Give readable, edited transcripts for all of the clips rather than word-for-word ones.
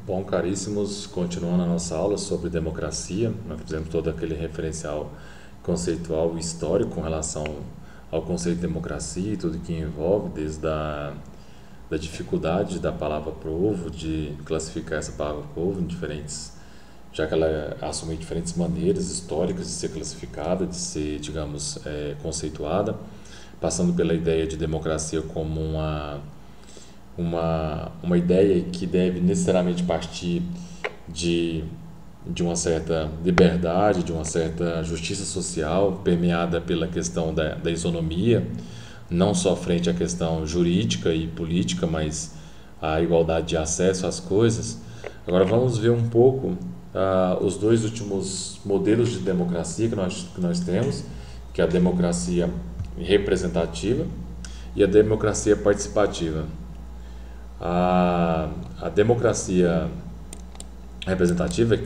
Bom, caríssimos, continuando a nossa aula sobre democracia, nós fizemos todo aquele referencial conceitual e histórico com relação ao conceito de democracia e tudo que envolve, desde da dificuldade da palavra povo, de classificar essa palavra povo em diferentes, já que ela assume diferentes maneiras históricas de ser classificada, de ser, digamos, conceituada, passando pela ideia de democracia como uma ideia que deve necessariamente partir de, de uma certa liberdade, de uma certa justiça social, permeada pela questão da isonomia, não só frente à questão jurídica e política, mas a igualdade de acesso às coisas. Agora vamos ver um pouco os dois últimos modelos de democracia que nós temos, que é a democracia representativa e a democracia participativa. A democracia representativa,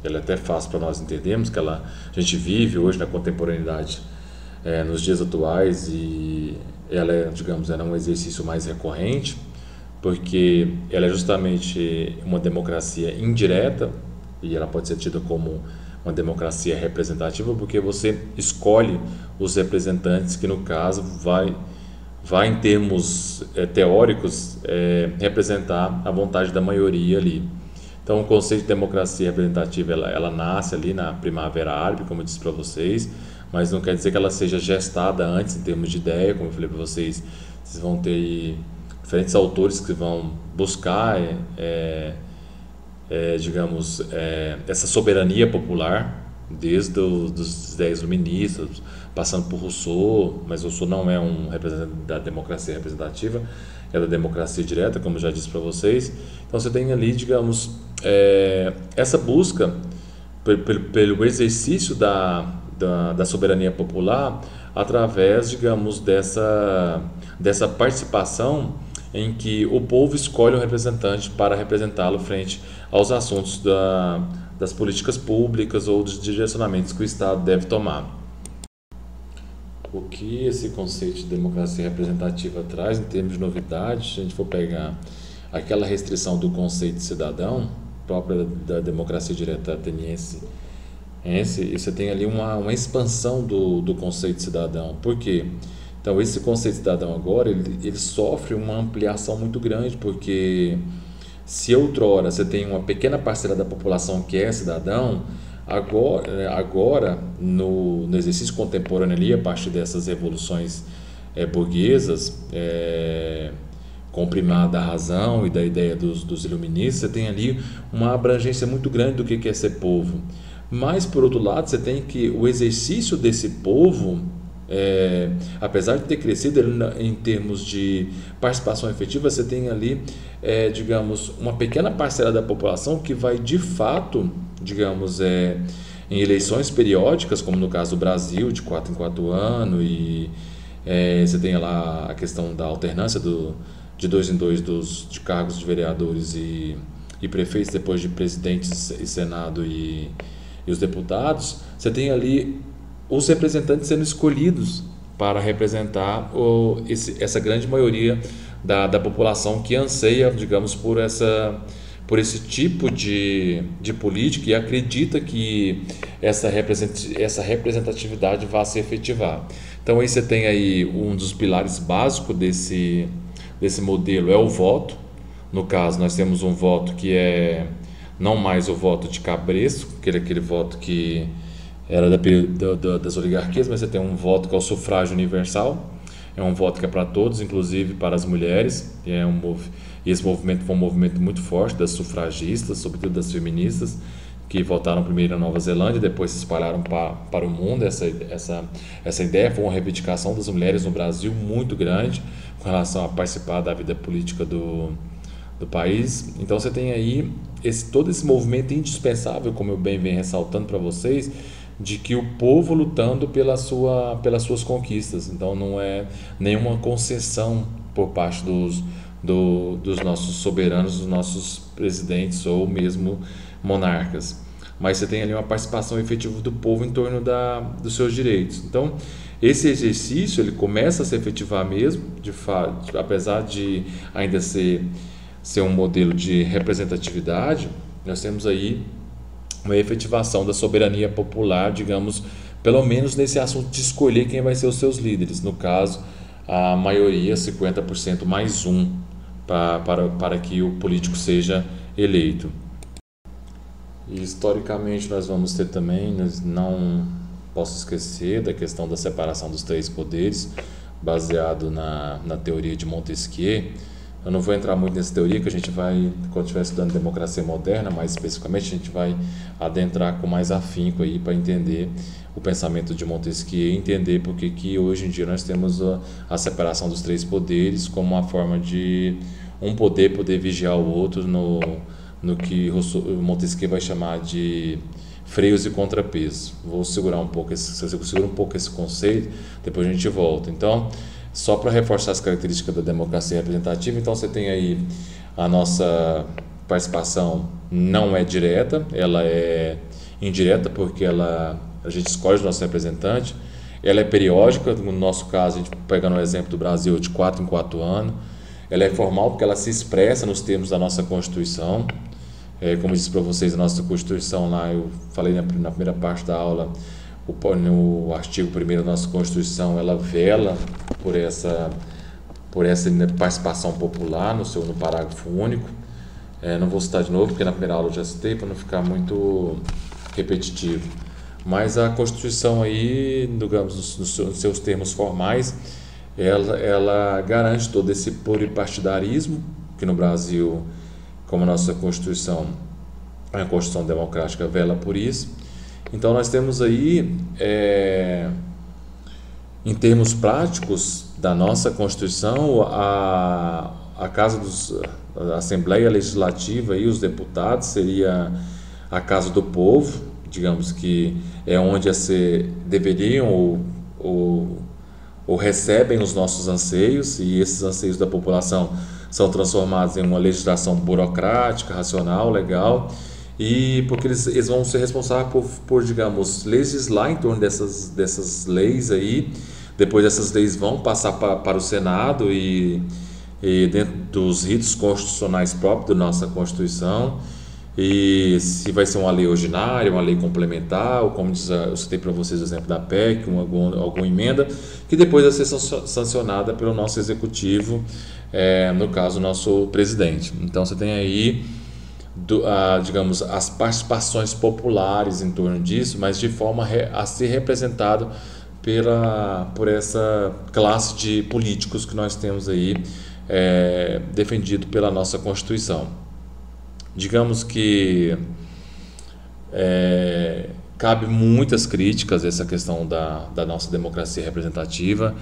ela é até fácil para nós entendermos, que a gente vive hoje na contemporaneidade, nos dias atuais, e ela é, digamos, ela é um exercício mais recorrente, porque ela é justamente uma democracia indireta, e ela pode ser tida como uma democracia representativa, porque você escolhe os representantes que, no caso, vai em termos teóricos representar a vontade da maioria ali. Então, o conceito de democracia representativa ela nasce ali na Primavera Árabe, como eu disse para vocês, mas não quer dizer que ela seja gestada antes em termos de ideia. Como eu falei para vocês, vocês vão ter diferentes autores que vão buscar digamos, essa soberania popular, desde dos 10 iluministas, passando por Rousseau, mas Rousseau não é um representante da democracia representativa, é da democracia direta, como eu já disse para vocês. Então você tem ali, digamos, essa busca pelo exercício da soberania popular através, digamos, dessa participação em que o povo escolhe um representante para representá-lo frente aos assuntos das políticas públicas ou dos direcionamentos que o Estado deve tomar. O que esse conceito de democracia representativa traz em termos de novidade, se a gente for pegar aquela restrição do conceito de cidadão, própria da democracia direta ateniense, você tem ali uma expansão do conceito de cidadão. Por quê? Então, esse conceito de cidadão agora, ele sofre uma ampliação muito grande, porque se outrora você tem uma pequena parcela da população que é cidadão, agora no exercício contemporâneo ali, a partir dessas revoluções burguesas, com o primado da razão e da ideia dos iluministas, você tem ali uma abrangência muito grande do que é ser povo. Mas, por outro lado, você tem que o exercício desse povo, apesar de ter crescido em termos de participação efetiva, você tem ali, digamos, uma pequena parcela da população que vai de fato, digamos, em eleições periódicas, como no caso do Brasil, de 4 em 4 anos, e você tem lá a questão da alternância de 2 em 2 de cargos de vereadores e prefeitos, depois de presidentes e senado e os deputados. Você tem ali os representantes sendo escolhidos para representar essa grande maioria da população que anseia, digamos, por esse tipo de política, e acredita que essa representatividade vai se efetivar. Então aí você tem aí um dos pilares básicos desse modelo, é o voto. No caso, nós temos um voto que é não mais o voto de cabresto, aquele voto que era das oligarquias, mas você tem um voto que é o sufrágio universal. É um voto que é para todos, inclusive para as mulheres, e esse movimento foi um movimento muito forte das sufragistas, sobretudo das feministas, que votaram primeiro na Nova Zelândia, depois se espalharam para o mundo. Essa ideia foi uma reivindicação das mulheres no Brasil muito grande com relação a participar da vida política do país. Então você tem aí todo esse movimento indispensável, como eu bem venho ressaltando para vocês, de que o povo lutando pelas suas conquistas. Então não é nenhuma concessão por parte dos nossos soberanos, dos nossos presidentes ou mesmo monarcas, mas você tem ali uma participação efetiva do povo em torno dos seus direitos. Então esse exercício ele começa a se efetivar mesmo, de fato, apesar de ainda ser ser um modelo de representatividade, nós temos aí uma efetivação da soberania popular, digamos, pelo menos nesse assunto de escolher quem vai ser os seus líderes. No caso, a maioria, 50% mais um, para que o político seja eleito. E historicamente nós vamos ter também, não posso esquecer da questão da separação dos três poderes, baseado na teoria de Montesquieu. Eu não vou entrar muito nessa teoria, que a gente vai, quando estiver estudando democracia moderna, mais especificamente, a gente vai adentrar com mais afinco aí para entender o pensamento de Montesquieu e entender por que hoje em dia nós temos a separação dos três poderes como uma forma de um poder vigiar o outro no que Montesquieu vai chamar de freios e contrapesos. Vou segurar um pouco esse conceito, depois a gente volta. Então, só para reforçar as características da democracia representativa, então você tem aí a nossa participação não é direta, ela é indireta porque a gente escolhe o nosso representante, ela é periódica, no nosso caso, a gente pegando o exemplo do Brasil, de 4 em 4 anos, ela é formal porque ela se expressa nos termos da nossa Constituição. Como eu disse para vocês, a nossa Constituição lá, eu falei na primeira parte da aula, no artigo 1º da nossa Constituição, ela vela por essa participação popular no parágrafo único. Não vou citar de novo, porque na primeira aula eu já citei, para não ficar muito repetitivo. Mas a Constituição aí, digamos, nos seus termos formais, ela garante todo esse pluripartidarismo, que no Brasil, como a nossa Constituição, a Constituição Democrática vela por isso. Então nós temos aí, em termos práticos da nossa Constituição, a Assembleia Legislativa e os deputados seria a casa do povo, digamos que é onde deveriam ou recebem os nossos anseios, e esses anseios da população são transformados em uma legislação burocrática, racional, legal, e porque eles vão ser responsáveis por, digamos, legislar em torno dessas leis aí. Depois essas leis vão passar para o Senado e dentro dos ritos constitucionais próprios da nossa Constituição, e se vai ser uma lei ordinária, uma lei complementar, ou como diz, eu citei para vocês o exemplo da PEC, alguma emenda, que depois vai ser sancionada pelo nosso executivo, no caso, o nosso presidente. Então você tem aí, digamos, as participações populares em torno disso, mas de forma a ser representado por essa classe de políticos que nós temos aí, defendido pela nossa Constituição. Digamos que cabe muitas críticas a essa questão da nossa democracia representativa.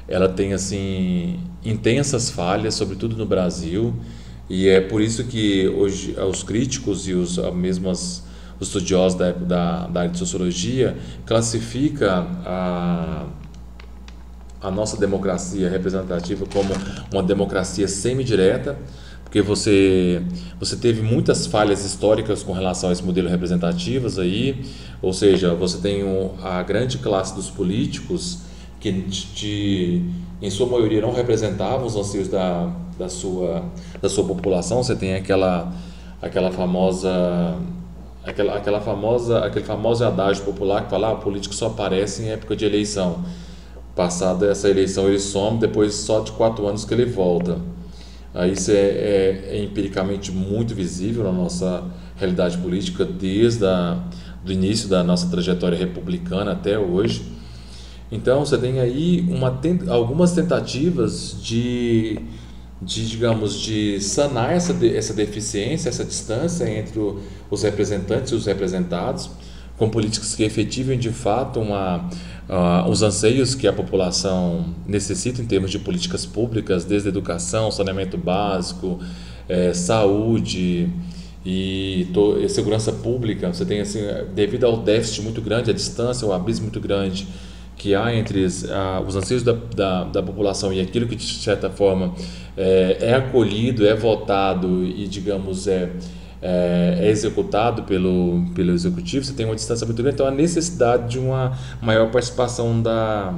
Ela tem assim intensas falhas, sobretudo no Brasil, e é por isso que hoje os críticos e os estudiosos da área de sociologia classifica a nossa democracia representativa como uma democracia semidireta, porque você teve muitas falhas históricas com relação a esse modelo representativo aí, ou seja, você tem a grande classe dos políticos que em sua maioria não representavam os anseios da sua população. Você tem aquele famoso adágio popular que fala: o político só aparece em época de eleição. Passada essa eleição ele some, depois só de 4 anos que ele volta. Isso é empiricamente muito visível na nossa realidade política desde do início da nossa trajetória republicana até hoje. Então você tem aí algumas tentativas digamos, de sanar essa deficiência, essa distância entre os representantes e os representados, com políticas que efetivem de fato os anseios que a população necessita em termos de políticas públicas, desde educação, saneamento básico, saúde e segurança pública. Você tem, assim, devido ao déficit muito grande, a distância, o abismo muito grande que há entre os anseios da população e aquilo que, de certa forma, é acolhido, é votado e, digamos, é executado pelo executivo. Você tem uma distância muito grande, então a necessidade de uma maior participação da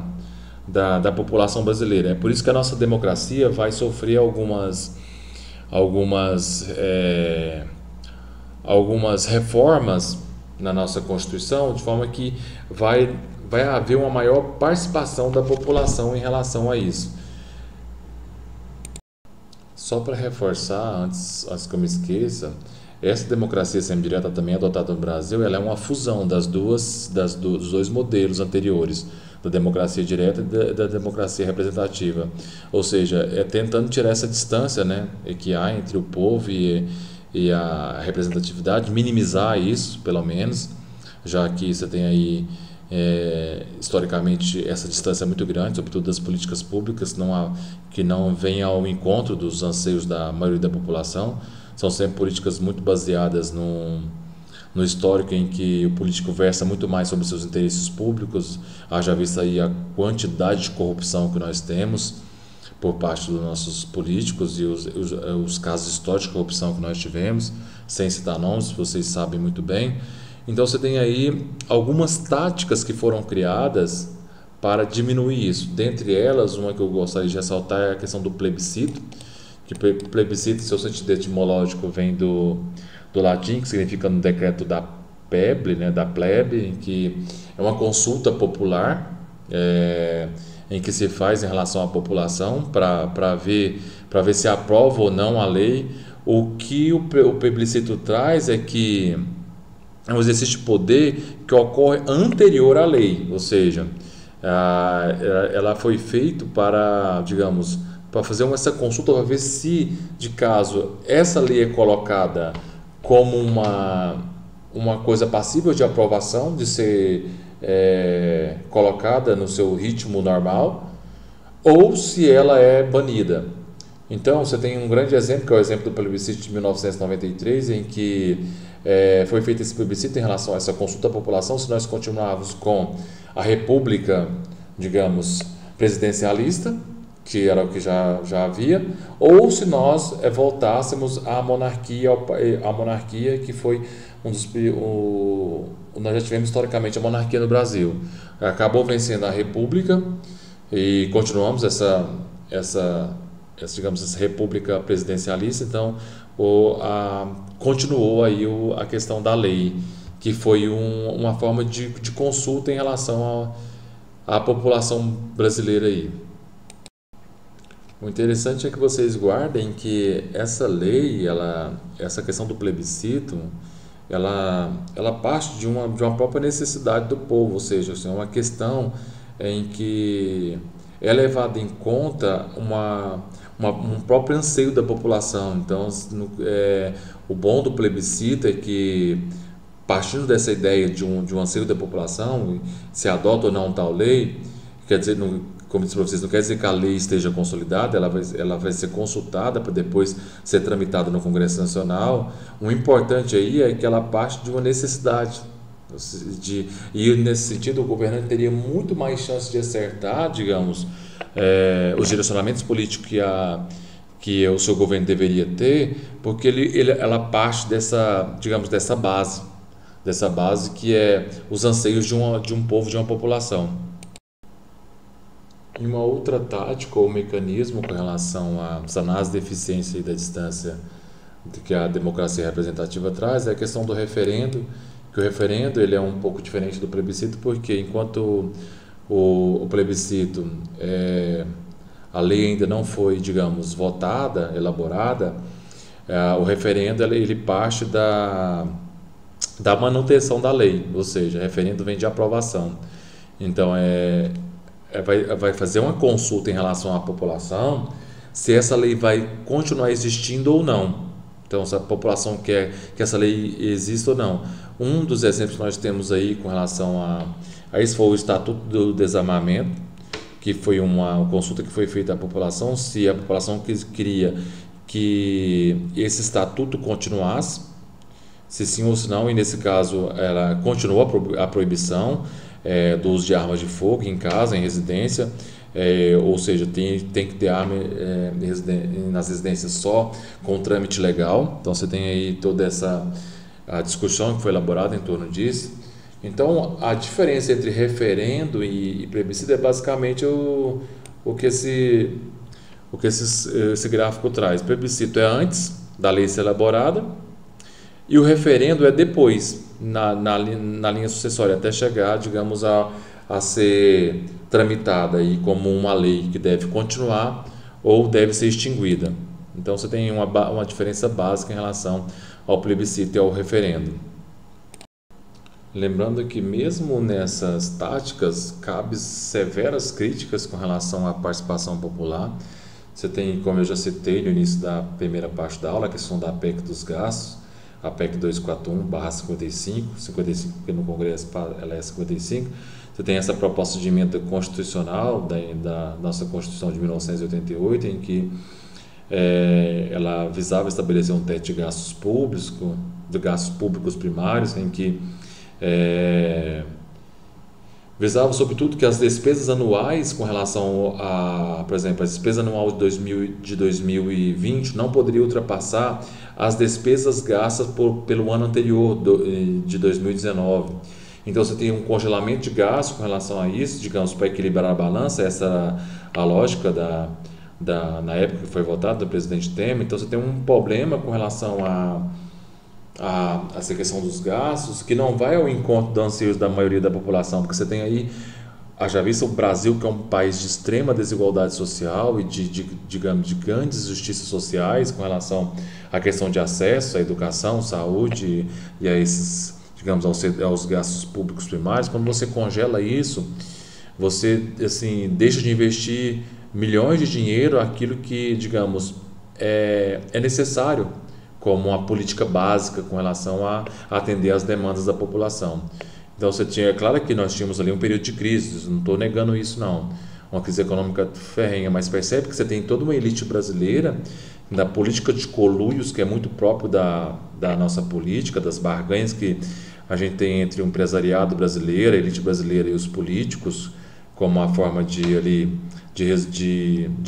população brasileira. É por isso que a nossa democracia vai sofrer algumas algumas, algumas reformas na nossa Constituição, de forma que vai haver uma maior participação da população em relação a isso. Só para reforçar, antes que eu me esqueça, essa democracia semidireta também adotada no Brasil, ela é uma fusão dos dois modelos anteriores, da democracia direta e da democracia representativa. Ou seja, é tentando tirar essa distância, né, que há entre o povo e a representatividade, minimizar isso, pelo menos, já que você tem aí historicamente essa distância é muito grande, sobretudo das políticas públicas, que não vêm ao encontro dos anseios da maioria da população. São sempre políticas muito baseadas no histórico, em que o político versa muito mais sobre seus interesses públicos. Haja vista aí a quantidade de corrupção que nós temos por parte dos nossos políticos e os casos históricos de corrupção que nós tivemos, sem citar nomes, vocês sabem muito bem. Então você tem aí algumas táticas que foram criadas para diminuir isso. Dentre elas, uma que eu gostaria de ressaltar é a questão do plebiscito, que plebiscito, seu sentido etimológico, vem do latim, que significa no decreto da plebe, né, da plebe, em que é uma consulta popular, em que se faz em relação à população para ver se aprova ou não a lei. O que o plebiscito traz é que é um exercício de poder que ocorre anterior à lei, ou seja, ela foi feita para, digamos, para fazer essa consulta para ver se, de caso, essa lei é colocada como uma coisa passível de aprovação, de ser colocada no seu ritmo normal, ou se ela é banida. Então, você tem um grande exemplo, que é o exemplo do plebiscito de 1993, em que foi feito esse plebiscito em relação a essa consulta à população, se nós continuarmos com a república, digamos, presidencialista, que era o que já havia, ou se nós voltássemos à monarquia, que foi nós já tivemos historicamente a monarquia no Brasil. Acabou vencendo a república e continuamos digamos, essa república presidencialista. Então continuou aí a questão da lei, que foi uma forma de consulta em relação à população brasileira aí. O interessante é que vocês guardem que essa lei, essa questão do plebiscito, ela parte de uma própria necessidade do povo, ou seja, assim, é uma questão em que é levado em conta um próprio anseio da população. Então, o bom do plebiscito é que, partindo dessa ideia de um anseio da população, se adota ou não tal lei, quer dizer, como disse para vocês, não quer dizer que a lei esteja consolidada, ela vai ser consultada para depois ser tramitada no Congresso Nacional. O importante aí é que ela parte de uma necessidade. E nesse sentido, o governante teria muito mais chance de acertar, digamos, os direcionamentos políticos que o seu governo deveria ter, porque ela parte digamos, dessa base que é os anseios de um povo, de uma população. E uma outra tática ou mecanismo com relação a sanar as deficiências da distância que a democracia representativa traz é a questão do referendo, que o referendo ele é um pouco diferente do plebiscito, porque enquanto o plebiscito, a lei ainda não foi, digamos, votada, elaborada, o referendo ele parte da manutenção da lei, ou seja, referendo vem de aprovação. Então, vai fazer uma consulta em relação à população se essa lei vai continuar existindo ou não. Então, se a população quer que essa lei exista ou não. Um dos exemplos que nós temos aí com relação a isso foi o Estatuto do Desarmamento, que foi uma consulta que foi feita à população, se a população queria que esse estatuto continuasse, se sim ou se não, e nesse caso ela continuou a proibição do uso de armas de fogo em casa, em residência, ou seja, tem que ter arma nas residências só com trâmite legal. Então você tem aí toda a discussão que foi elaborada em torno disso. Então a diferença entre referendo e plebiscito é basicamente o o que esse gráfico traz. Plebiscito é antes da lei ser elaborada e o referendo é depois, na linha sucessória, até chegar, digamos, a ser tramitada aí como uma lei que deve continuar ou deve ser extinguida. Então você tem uma diferença básica em relação ao plebiscito e ao referendo. Lembrando que mesmo nessas táticas cabe severas críticas com relação à participação popular. Você tem, como eu já citei no início da primeira parte da aula, a questão da PEC dos gastos, a PEC 241/55, 55 porque no Congresso ela é 55. Você tem essa proposta de emenda constitucional da nossa Constituição de 1988, em que ela visava estabelecer um teto de gastos públicos primários, em que visava sobretudo que as despesas anuais com relação a, por exemplo, a despesa anual de 2020 não poderia ultrapassar as despesas gastas pelo ano anterior, de 2019. Então você tem um congelamento de gastos com relação a isso, digamos, para equilibrar a balança. Essa era a lógica na época que foi votado do presidente Temer. Então você tem um problema com relação a essa questão dos gastos, que não vai ao encontro dos anseios da maioria da população, porque você tem aí, haja vista o Brasil, que é um país de extrema desigualdade social e digamos, de grandes injustiças sociais com relação à questão de acesso à educação, saúde e a esses, digamos, aos gastos públicos primários. Quando você congela isso, você assim deixa de investir milhões de dinheiro aquilo que, digamos, é necessário como uma política básica com relação a atender às demandas da população. Então você tinha, claro que nós tínhamos ali um período de crise, não estou negando isso não, uma crise econômica ferrenha, mas percebe que você tem toda uma elite brasileira da política de conluios, que é muito próprio da nossa política, das barganhas que a gente tem entre o empresariado brasileiro, a elite brasileira e os políticos, como uma forma de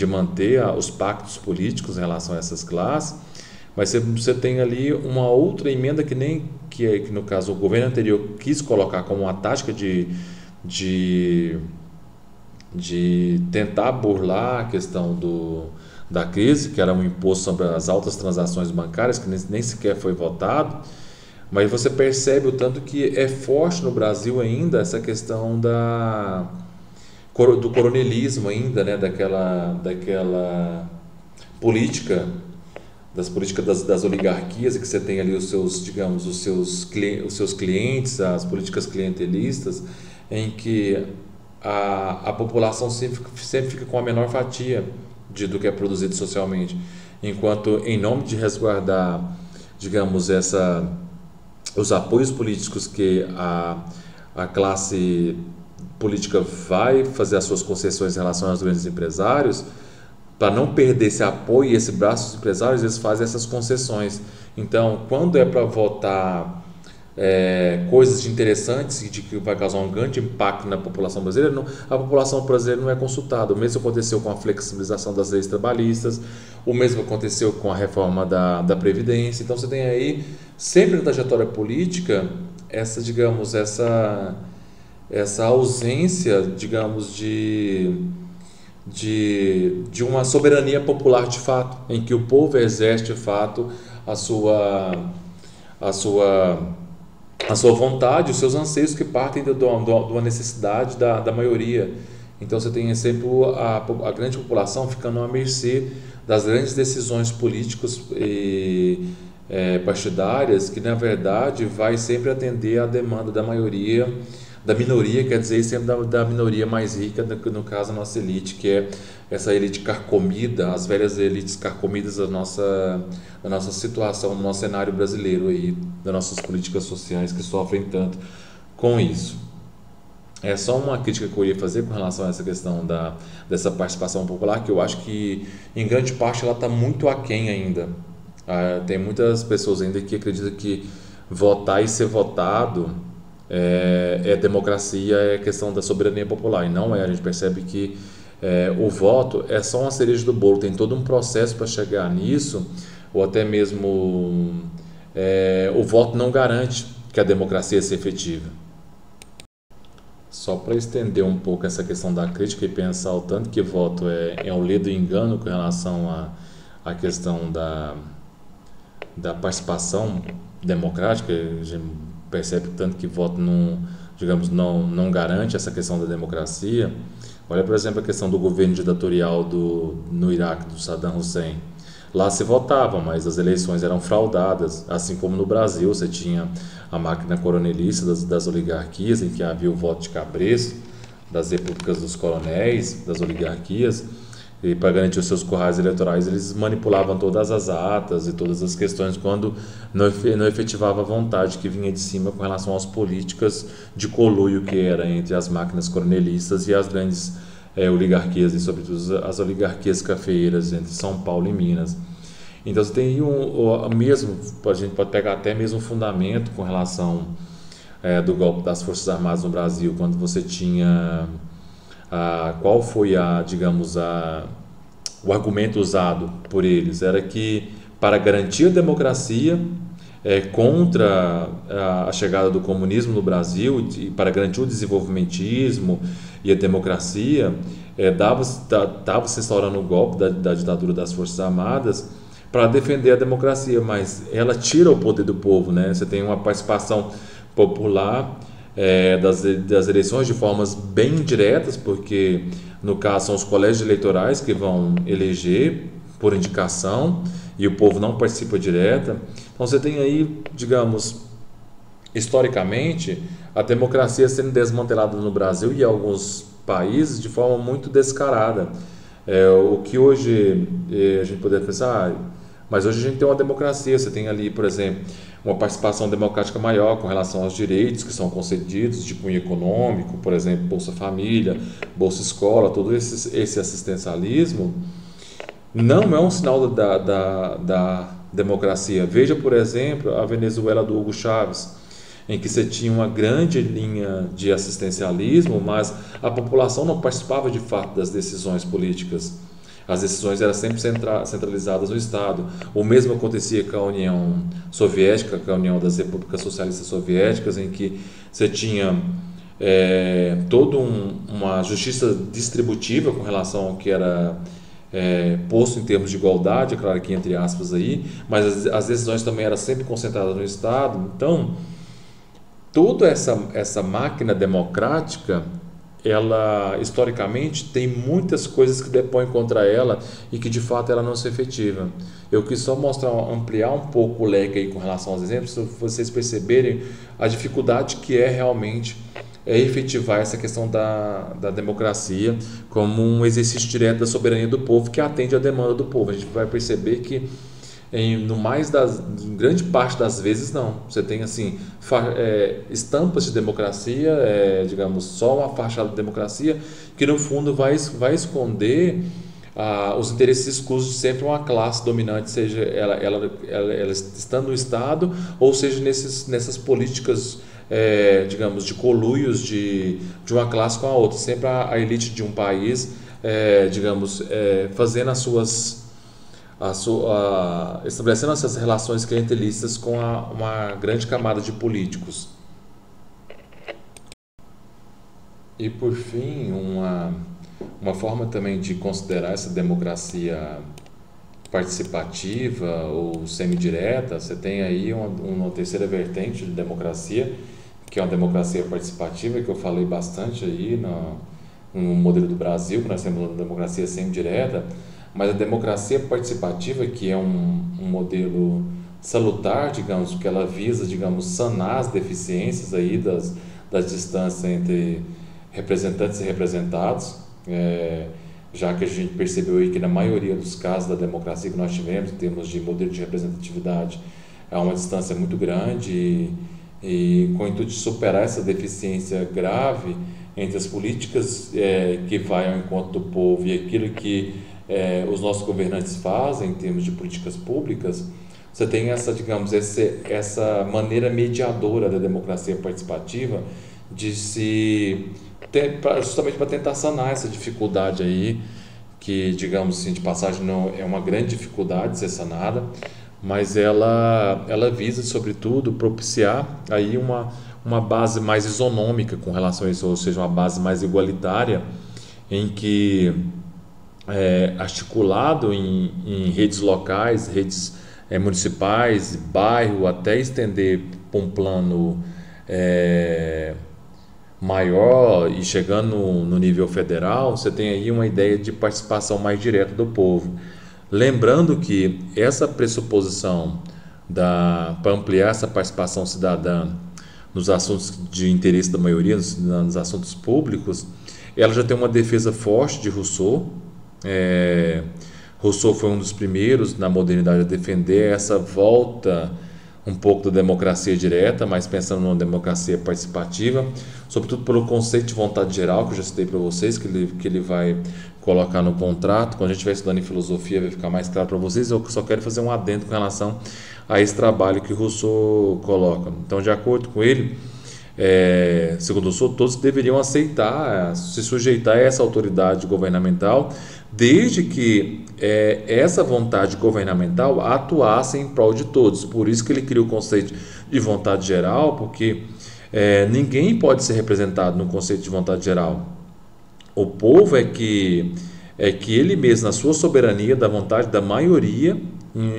manter os pactos políticos em relação a essas classes. Mas você tem ali uma outra emenda que no caso o governo anterior quis colocar como uma tática de tentar burlar a questão da crise, que era um imposto sobre as altas transações bancárias, que nem sequer foi votado. Mas você percebe o tanto que é forte no Brasil ainda essa questão do coronelismo ainda, né? daquela política, das políticas das oligarquias, e que você tem ali os seus clientes, as políticas clientelistas, em que a população sempre fica com a menor fatia do que é produzido socialmente, enquanto, em nome de resguardar, digamos, os apoios políticos que a classe política vai fazer as suas concessões em relação aos grandes empresários, para não perder esse apoio e esse braço dos empresários, eles fazem essas concessões. Então, quando é para votar coisas interessantes e de que vai causar um grande impacto na população brasileira, a população brasileira não é consultada. O mesmo aconteceu com a flexibilização das leis trabalhistas, o mesmo aconteceu com a reforma da Previdência. Então, você tem aí, sempre na trajetória política, essa ausência, digamos, de uma soberania popular de fato, em que o povo exerce de fato a sua vontade, os seus anseios, que partem de uma necessidade da maioria. Então você tem sempre a grande população ficando à mercê das grandes decisões políticas e partidárias, que na verdade vai sempre atender à demanda da maioria, da minoria, quer dizer, sempre da minoria mais rica, no caso a nossa elite, que é essa elite carcomida, as velhas elites carcomidas da nossa situação, do nosso cenário brasileiro aí, das nossas políticas sociais que sofrem tanto com isso. É só uma crítica que eu ia fazer com relação a essa questão dessa participação popular, que eu acho que em grande parte ela está muito aquém ainda. Tem muitas pessoas ainda que acreditam que votar e ser votado democracia, é questão da soberania popular, e não é. A gente percebe que o voto é só uma cereja do bolo, tem todo um processo para chegar nisso, ou até mesmo o voto não garante que a democracia seja efetiva. Só para estender um pouco essa questão da crítica e pensar o tanto que voto é um ledo engano com relação à questão da participação democrática. A gente percebe tanto que voto não, digamos, não garante essa questão da democracia. Olha, por exemplo, a questão do governo ditatorial no Iraque, do Saddam Hussein. Lá se votava, mas as eleições eram fraudadas, assim como no Brasil você tinha a máquina coronelista das oligarquias, em que havia o voto de cabresto, das repúblicas dos coronéis, das oligarquias, e para garantir os seus currais eleitorais eles manipulavam todas as atas e todas as questões quando não efetivava a vontade que vinha de cima com relação às políticas de conluio que era entre as máquinas coronelistas e as grandes oligarquias, e sobretudo as oligarquias cafeeiras entre São Paulo e Minas. Então você tem aí mesmo, a gente pode pegar até mesmo o fundamento com relação do golpe das Forças Armadas no Brasil, quando você tinha qual foi o argumento usado por eles, era que para garantir a democracia contra a chegada do comunismo no Brasil e para garantir o desenvolvimentismo e a democracia, estava-se instaurando o golpe da ditadura das Forças Armadas para defender a democracia, mas ela tira o poder do povo, né? Você tem uma participação popular das eleições de formas bem diretas, porque no caso são os colégios eleitorais que vão eleger por indicação e o povo não participa direta. Então você tem aí, digamos, historicamente, a democracia sendo desmantelada no Brasil e em alguns países de forma muito descarada. O que hoje a gente poderia pensar, mas hoje a gente tem uma democracia, você tem ali, por exemplo, uma participação democrática maior com relação aos direitos que são concedidos de cunho econômico, por exemplo, Bolsa Família, Bolsa Escola, todo esse assistencialismo não é um sinal da democracia. Veja, por exemplo, a Venezuela do Hugo Chávez, em que você tinha uma grande linha de assistencialismo, mas a população não participava de fato das decisões políticas. As decisões eram sempre centralizadas no Estado. O mesmo acontecia com a União Soviética, com a União das Repúblicas Socialistas Soviéticas, em que você tinha toda uma justiça distributiva com relação ao que era posto em termos de igualdade, é claro que entre aspas aí, mas as decisões também eram sempre concentradas no Estado. Então, toda essa máquina democrática, ela historicamente tem muitas coisas que depõem contra ela e que de fato ela não se efetiva. Eu quis só ampliar um pouco o leque aí com relação aos exemplos, para vocês perceberem a dificuldade que é realmente efetivar essa questão da democracia como um exercício direto da soberania do povo que atende à demanda do povo. A gente vai perceber que em grande parte das vezes não. Você tem assim estampas de democracia, digamos, só uma fachada de democracia que no fundo vai esconder os interesses exclusos de sempre uma classe dominante, seja ela estando no Estado ou seja nessas políticas digamos, de conluios de uma classe com a outra. Sempre a elite de um país digamos, fazendo estabelecendo essas relações clientelistas com uma grande camada de políticos. E por fim, uma forma também de considerar essa democracia participativa ou semidireta, você tem aí uma terceira vertente de democracia, que é uma democracia participativa, que eu falei bastante aí no modelo do Brasil, que nós temos uma democracia semidireta. Mas a democracia participativa, que é um modelo salutar, digamos, que ela visa, digamos, sanar as deficiências aí das distâncias entre representantes e representados, já que a gente percebeu aí que na maioria dos casos da democracia que nós tivemos, em termos de modelo de representatividade, há uma distância muito grande e com o intuito de superar essa deficiência grave entre as políticas que vai ao encontro do povo e aquilo que os nossos governantes fazem em termos de políticas públicas, você tem essa maneira mediadora da democracia participativa de justamente para tentar sanar essa dificuldade aí, que, digamos assim, de passagem não é uma grande dificuldade de ser sanada, mas ela visa, sobretudo, propiciar aí uma base mais isonômica com relação a isso, ou seja, uma base mais igualitária, em que articulado em redes locais, redes municipais, bairro, até estender para um plano maior e chegando no nível federal, você tem aí uma ideia de participação mais direta do povo. Lembrando que essa pressuposição para ampliar essa participação cidadã nos assuntos de interesse da maioria, nos assuntos públicos, ela já tem uma defesa forte de Rousseau. Rousseau foi um dos primeiros na modernidade a defender essa volta um pouco da democracia direta, mas pensando numa democracia participativa, sobretudo pelo conceito de vontade geral, que eu já citei para vocês, que ele vai colocar no contrato. Quando a gente estiver estudando em filosofia vai ficar mais claro para vocês. Eu só quero fazer um adendo com relação a esse trabalho que Rousseau coloca. Então, de acordo com ele, segundo Rousseau, todos deveriam aceitar, se sujeitar a essa autoridade governamental, desde que essa vontade governamental atuasse em prol de todos. Por isso que ele cria o conceito de vontade geral, porque ninguém pode ser representado no conceito de vontade geral. O povo é que ele mesmo, na sua soberania, da vontade da maioria,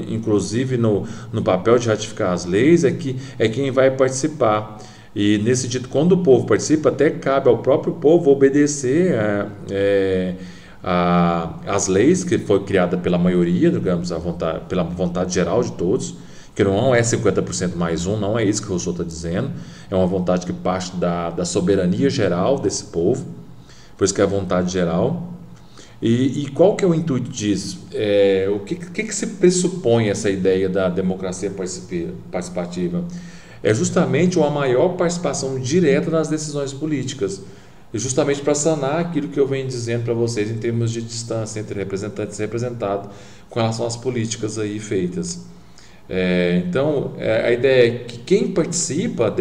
inclusive no papel de ratificar as leis, é quem vai participar. E nesse sentido, quando o povo participa, até cabe ao próprio povo obedecer as leis que foi criada pela maioria, digamos, pela vontade geral de todos, que não é 50% mais um, não é isso que o Rousseau está dizendo, é uma vontade que parte da soberania geral desse povo, por isso que é a vontade geral. E qual que é o intuito disso? O que se pressupõe essa ideia da democracia participativa? É justamente uma maior participação direta nas decisões políticas, justamente para sanar aquilo que eu venho dizendo para vocês em termos de distância entre representantes e representados com relação às políticas aí feitas. Então, a ideia é que quem participa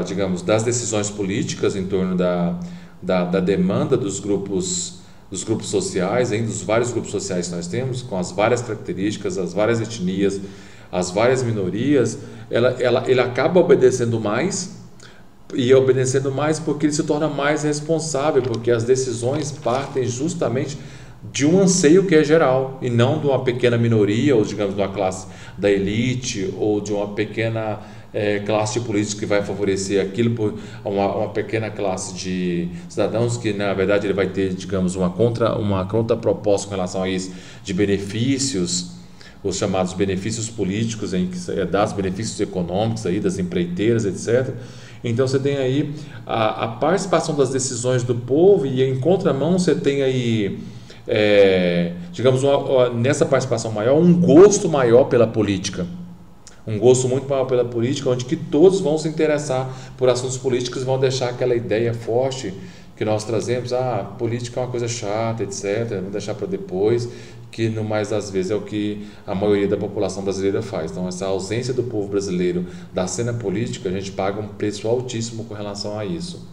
digamos, das decisões políticas em torno da demanda dos grupos sociais, dos vários grupos sociais que nós temos, com as várias características, as várias etnias, as várias minorias, ele acaba obedecendo mais, e obedecendo mais porque ele se torna mais responsável, porque as decisões partem justamente de um anseio que é geral, e não de uma pequena minoria, ou digamos de uma classe da elite, ou de uma pequena classe de políticos que vai favorecer aquilo por uma pequena classe de cidadãos que na verdade ele vai ter, digamos, uma contraproposta com relação a isso, de benefícios, os chamados benefícios políticos, das benefícios econômicos aí, das empreiteiras, etc. Então você tem aí a participação das decisões do povo, e em contramão você tem aí, digamos, nessa participação maior, um gosto maior pela política. Um gosto muito maior pela política, onde que todos vão se interessar por assuntos políticos e vão deixar aquela ideia forte que nós trazemos, política é uma coisa chata, etc., vamos deixar para depois, que no mais das vezes é o que a maioria da população brasileira faz. Então, essa ausência do povo brasileiro da cena política, a gente paga um preço altíssimo com relação a isso.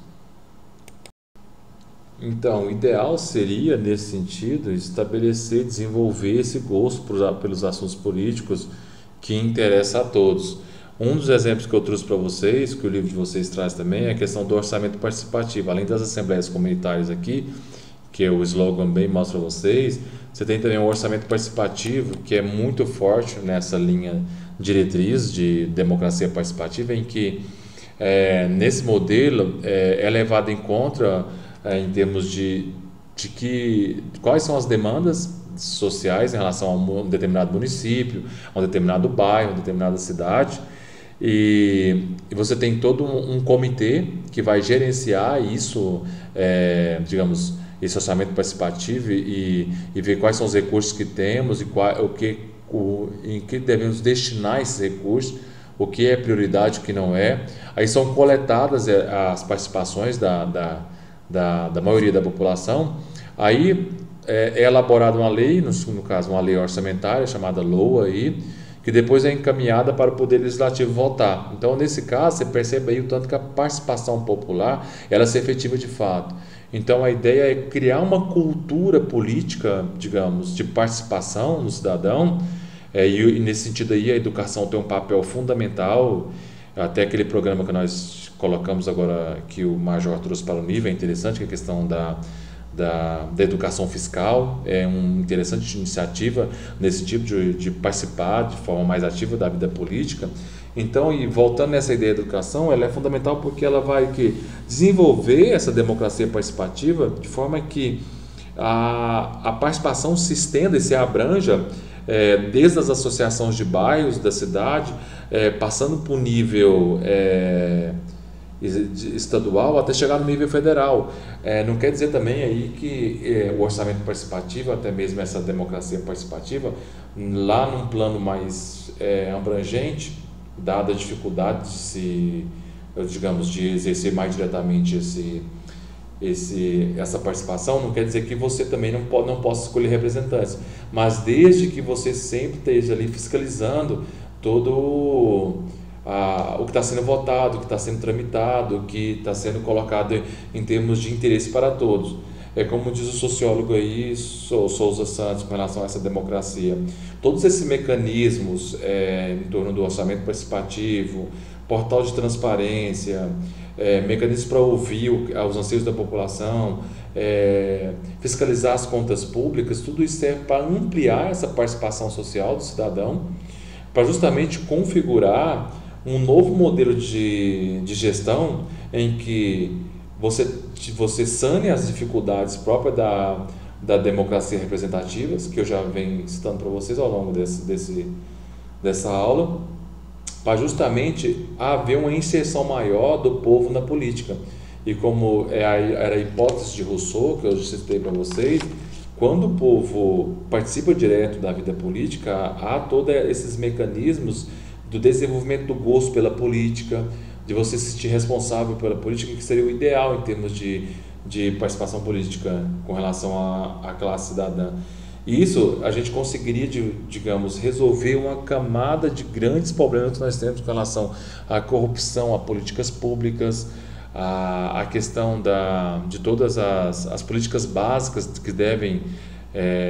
Então, o ideal seria, nesse sentido, estabelecer, desenvolver esse gosto pelos assuntos políticos que interessa a todos. Um dos exemplos que eu trouxe para vocês, que o livro de vocês traz também, é a questão do orçamento participativo. Além das assembleias comunitárias aqui, que o slogan bem mostra a vocês, você tem também um orçamento participativo, que é muito forte nessa linha diretriz de democracia participativa, em que, nesse modelo, é levado em conta, em termos de quais são as demandas sociais em relação a um determinado município, a um determinado bairro, a uma determinada cidade, e você tem todo um comitê que vai gerenciar isso, digamos, esse orçamento participativo, e ver quais são os recursos que temos e em que devemos destinar esses recursos, o que é prioridade, o que não é. Aí são coletadas as participações da maioria da população. Aí é elaborada uma lei, no caso uma lei orçamentária chamada LOA, que depois é encaminhada para o Poder Legislativo votar. Então, nesse caso, você percebe aí o tanto que a participação popular ela se efetiva de fato. Então, a ideia é criar uma cultura política, digamos, de participação no cidadão, e nesse sentido aí a educação tem um papel fundamental, Até aquele programa que nós colocamos agora, que o Major trouxe para o nível, é interessante, que é a questão da educação fiscal, é uma interessante iniciativa nesse tipo de participar de forma mais ativa da vida política. Então, e voltando nessa ideia da educação, ela é fundamental porque ela vai desenvolver essa democracia participativa de forma que a participação se estenda e se abranja desde as associações de bairros da cidade, passando por nível estadual até chegar no nível federal. Não quer dizer também aí que o orçamento participativo, até mesmo essa democracia participativa, lá num plano mais abrangente, dada a dificuldade de exercer mais diretamente essa participação, não quer dizer que você também não possa escolher representantes, mas desde que você sempre esteja ali fiscalizando todo o que está sendo votado, o que está sendo tramitado, o que está sendo colocado em termos de interesse para todos. É como diz o sociólogo aí, Souza Santos, com relação a essa democracia. Todos esses mecanismos em torno do orçamento participativo, portal de transparência, mecanismos para ouvir os anseios da população, fiscalizar as contas públicas, tudo isso serve para ampliar essa participação social do cidadão, para justamente configurar um novo modelo de gestão em que você sane as dificuldades próprias da democracia representativa, que eu já venho citando para vocês ao longo dessa aula, para justamente haver uma inserção maior do povo na política. E como era a hipótese de Rousseau, que eu citei para vocês, quando o povo participa direto da vida política, há todos esses mecanismos do desenvolvimento do gosto pela política, de você se sentir responsável pela política, que seria o ideal em termos de participação política com relação à classe cidadã. E isso a gente conseguiria, digamos, resolver uma camada de grandes problemas que nós temos com relação à corrupção, a políticas públicas, a questão de todas as políticas básicas que devem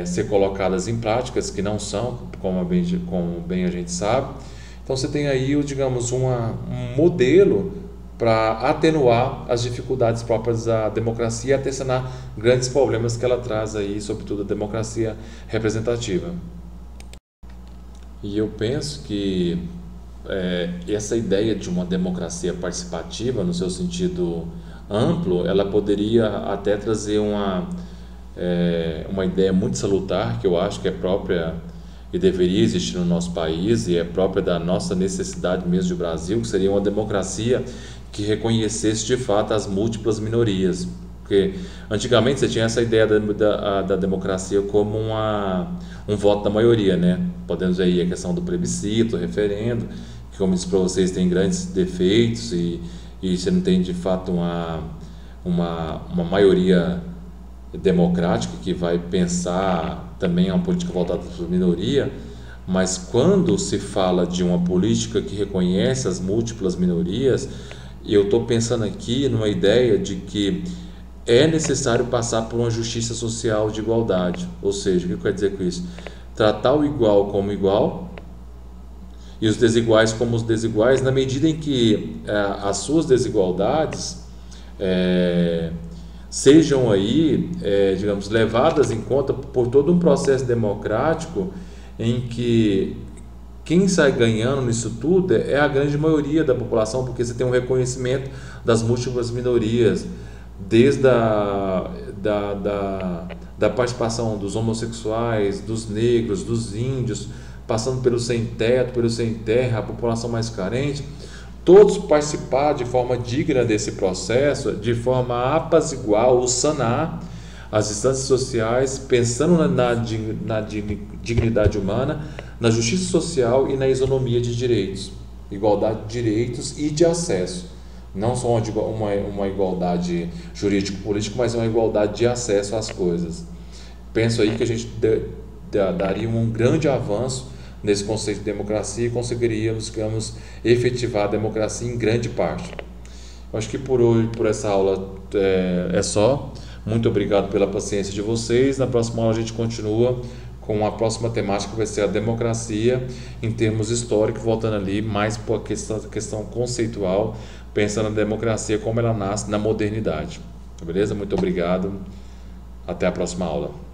ser colocadas em práticas, que não são, como bem a gente sabe. Então você tem aí, digamos, um modelo para atenuar as dificuldades próprias da democracia e atenuar grandes problemas que ela traz aí, sobretudo a democracia representativa. E eu penso que essa ideia de uma democracia participativa, no seu sentido amplo, ela poderia até trazer uma ideia muito salutar, que eu acho que é própria e deveria existir no nosso país e é própria da nossa necessidade mesmo de Brasil, que seria uma democracia que reconhecesse de fato as múltiplas minorias. Porque antigamente você tinha essa ideia da democracia como um voto da maioria, né? Podemos ver aí a questão do plebiscito, do referendo, que, como disse para vocês, tem grandes defeitos e você não tem de fato uma maioria democrática que vai pensar também uma política voltada para a minoria. Mas quando se fala de uma política que reconhece as múltiplas minorias, eu estou pensando aqui numa ideia de que é necessário passar por uma justiça social de igualdade. Ou seja, o que eu quero dizer com isso? Tratar o igual como igual e os desiguais como os desiguais, na medida em que as suas desigualdades sejam aí, digamos, levadas em conta por todo um processo democrático em que quem sai ganhando nisso tudo é a grande maioria da população, porque você tem um reconhecimento das múltiplas minorias, desde da participação dos homossexuais, dos negros, dos índios, passando pelo sem-teto, pelo sem-terra, a população mais carente, todos participar de forma digna desse processo, de forma a apaziguar ou sanar as distâncias sociais, pensando na dignidade humana, na justiça social e na isonomia de direitos, igualdade de direitos e de acesso. Não só uma igualdade jurídico-política, mas uma igualdade de acesso às coisas. Penso aí que a gente daria um grande avanço nesse conceito de democracia e conseguiríamos, digamos, efetivar a democracia em grande parte. Eu acho que por hoje, por essa aula é só. Muito obrigado pela paciência de vocês. Na próxima aula a gente continua com com a próxima temática que vai ser a democracia em termos históricos, voltando ali mais para a questão conceitual, pensando na democracia como ela nasce na modernidade. Beleza? Muito obrigado. Até a próxima aula.